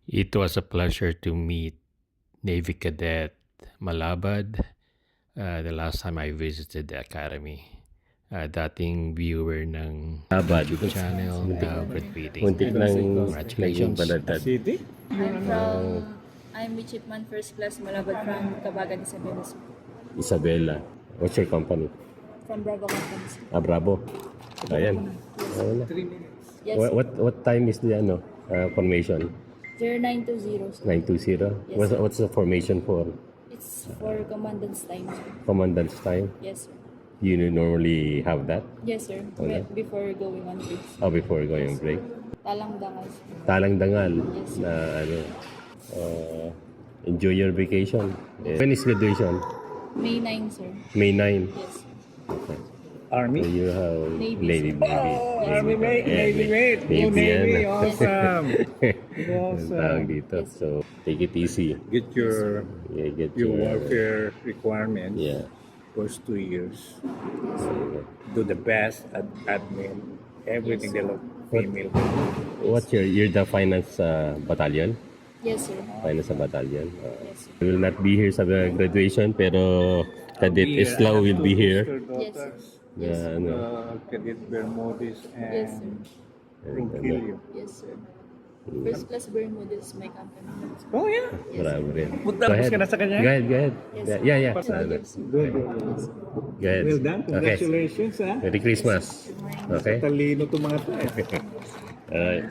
It was a pleasure to meet Navy Cadet Malabad the last time I visited the academy. Dating viewer ng Malabad. YouTube channel, breastfeeding. Muntik lang Congratulations. balagtad. City? I'm Midshipman First Class Malabad from Cabagan, Isabela. Isabela. What's your company? From Bravo Companies. Bravo. Ayan. Ayun na. Yes, What time is the formation? 0920. sir. 920? Yes, sir. What's the formation for? It's for commandant's time, sir. Commandant's time? Yes, sir. You normally have that? Yes, sir. Okay. Before going on break. Before going break? Talang dangal, sir. Talang dangal Yes, sir. na enjoy your vacation. When is graduation? May 9, sir. May 9. Yes, sir. Okay. Army? So you have Navy, Navy. sir. Army mate, Navy mate. Go Navy, Navy, yan. awesome. Ang tawag dito. Yes. So, take it easy. Get your Get your warfare requirements Yeah. first 2 years. Do the best at admin, everything they look female. What's you're the finance battalion? Yes, sir. Finance battalion. Yes, sir. We will not be here sa graduation pero Cadet Islaw will be here. Yes, sir. Na, ano, Cadet Bermudez Yes, and sir. Ronquillo. Yes, sir. First Class Bermudez is my company. Oh yeah. Bravo rin. Punta Go tapos ahead. ka na sa kanya? Go ahead, go ahead. Yes, Yeah, sir. yeah. Yes, sir. Ano, Good. Go ahead. Well done. Okay. Congratulations, ha. Merry Christmas. Okay. Talino to mga to. Alright.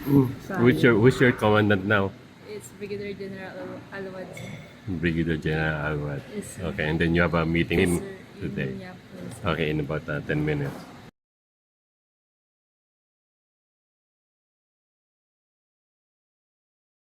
Who's your commandant now? It's Brigadier General Alwad, sir. Brigadier General Alwad. Yes, sir. Okay, and then you have a meeting Yes, sir. today. Yeah, yes. Okay, in about 10 minutes.